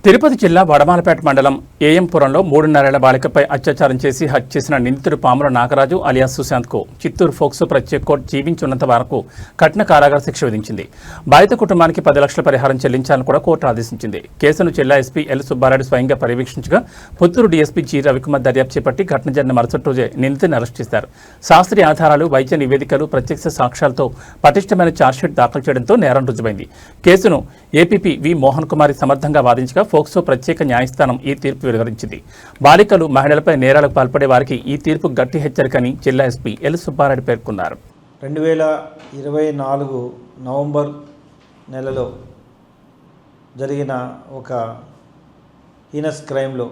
తిరుపతి జిల్లా వడమాలపేట మండలం ఏఎంపురంలో 3.5 బాలికపై అత్యాచారం చేసి హత్య చేసిన నిందితుడు పాముల నాగరాజు అలియాస్ సుశాంత్కు చిత్తూరు ఫోక్సో ప్రత్యేక కోర్టు జీవించున్నంత వరకు కఠిన కారాగార శిక్ష విధించింది. బాధిత కుటుంబానికి 10 లక్షల పరిహారం చెల్లించాలని కూడా కోర్టు ఆదేశించింది. కేసును జిల్లా ఎస్పీ ఎల్ సుబ్బారెడ్డి స్వయంగా పర్యవేక్షించగా పుత్తూరు డీఎస్పీ జి రవికుమార్ దర్యాప్తు చేపట్టి ఘటన జరిగిన మరుసటి రోజే నిందితుడిని అరెస్ట్ చేశారు. శాస్త్రీయ ఆధారాలు, వైద్య నివేదికలు, ప్రత్యక్ష సాక్ష్యాలతో పటిష్టమైన ఛార్జ్షీట్ దాఖలు చేయడంతో నేరం రుజువైంది. కేసును ఏపీపీ వి మోహన్ కుమారి సమర్థంగా వాదించగా ఫోక్సో ప్రత్యేక న్యాయస్థానం ఈ తీర్పు వెలువరించింది. బాలికలు, మహిళలపై నేరాలకు పాల్పడే వారికి ఈ తీర్పు గట్టి హెచ్చరికని జిల్లా ఎస్పీ ఎల్ సుబ్బారెడ్డి పేర్కొన్నారు. 2024 నవంబర్ నెలలో జరిగిన ఒక హీనస్ క్రైమ్లో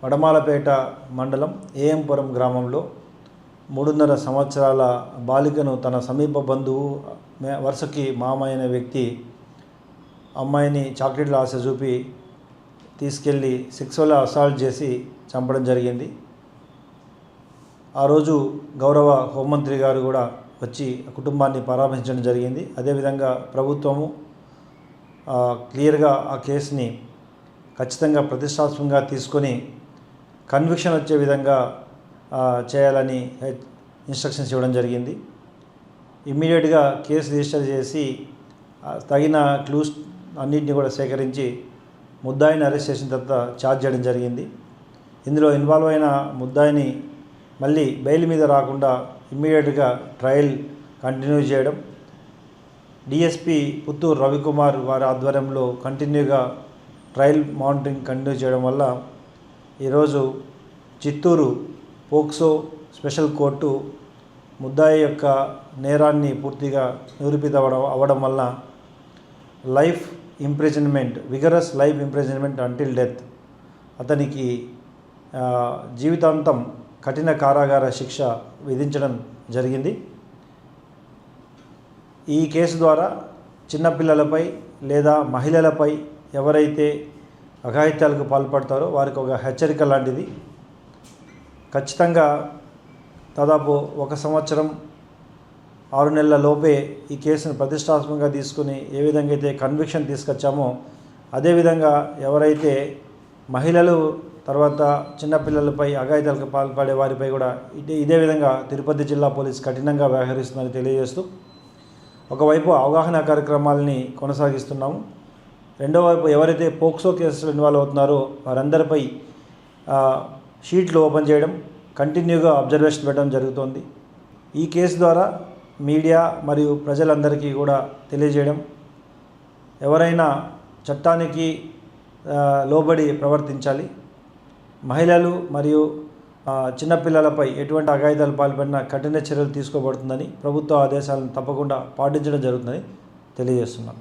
వడమాలపేట మండలం ఏఎంపురం గ్రామంలో 3.5 సంవత్సరాల బాలికను తన సమీప బంధువు, వరుసకి మామ అయిన వ్యక్తి అమ్మాయిని చాక్లెట్లు ఆశ చూపి తీసుకెళ్ళి సెక్సువల్ అసాల్ట్ చేసి చంపడం జరిగింది. ఆ రోజు గౌరవ హోంమంత్రి గారు కూడా వచ్చి కుటుంబాన్ని పరామర్శించడం జరిగింది. అదేవిధంగా ప్రభుత్వము క్లియర్గా ఆ కేసుని ఖచ్చితంగా ప్రతిష్టాత్మకంగా తీసుకొని కన్విక్షన్ వచ్చే విధంగా చేయాలని ఇన్స్ట్రక్షన్స్ ఇవ్వడం జరిగింది. ఇమ్మీడియట్గా కేసు రిజిస్టర్ చేసి తగిన క్లూస్ అన్నింటినీ కూడా సేకరించి ముద్దాయిని అరెస్ట్ చేసిన తర్వాత ఛార్జ్ చేయడం జరిగింది. ఇందులో ఇన్వాల్వ్ అయిన ముద్దాయిని మళ్ళీ బెయిల్ మీద రాకుండా ఇమ్మీడియట్గా ట్రయల్ కంటిన్యూ చేయడం, డిఎస్పీ పుత్తూరు రవికుమార్ వారి ఆధ్వర్యంలో కంటిన్యూగా ట్రయల్ మానిటరింగ్ కంటిన్యూ చేయడం వల్ల ఈరోజు చిత్తూరు పోక్సో స్పెషల్ కోర్టు ముద్దాయి యొక్క నేరాన్ని పూర్తిగా నిరూపిత అవ్వడం వల్ల life imprisonment, vigorous life imprisonment until death, అతనికి జీవితాంతం కఠిన కారాగార శిక్ష విధించడం జరిగింది. ఈ కేసు ద్వారా చిన్నపిల్లలపై లేదా మహిళలపై ఎవరైతే అఘాయిత్యాలకు పాల్పడతారో వారికి ఒక హెచ్చరిక లాంటిది. ఖచ్చితంగా దాదాపు 1 సంవత్సరం 6 నెలల లోపే ఈ కేసును ప్రతిష్టాత్మకంగా తీసుకుని ఏ విధంగా అయితే కన్విక్షన్ తీసుకొచ్చామో అదేవిధంగా ఎవరైతే మహిళలు తర్వాత చిన్నపిల్లలపై అఘాయిత్యాలకు పాల్పడే వారిపై కూడా ఇదే విధంగా తిరుపతి జిల్లా పోలీసు కఠినంగా వ్యవహరిస్తుందని తెలియజేస్తూ ఒకవైపు అవగాహన కార్యక్రమాలని కొనసాగిస్తున్నాము. రెండో వైపు ఎవరైతే పోక్సో కేసులు ఇన్వాల్వ్ అవుతున్నారో వారందరిపై షీట్లు ఓపెన్ చేయడం, కంటిన్యూగా అబ్జర్వేషన్ పెట్టడం జరుగుతోంది. ఈ కేసు ద్వారా మీడియా మరియు ప్రజలందరికీ కూడా తెలియజేయడం, ఎవరైనా చట్టానికి లోబడి ప్రవర్తించాలి, మహిళలు మరియు చిన్నపిల్లలపై ఎటువంటి అఘాయిత్యాలు పాల్పడినా కఠిన చర్యలు తీసుకోబడుతుందని ప్రభుత్వ ఆదేశాలను తప్పకుండా పాటించడం జరుగుతుందని తెలియజేస్తున్నాను.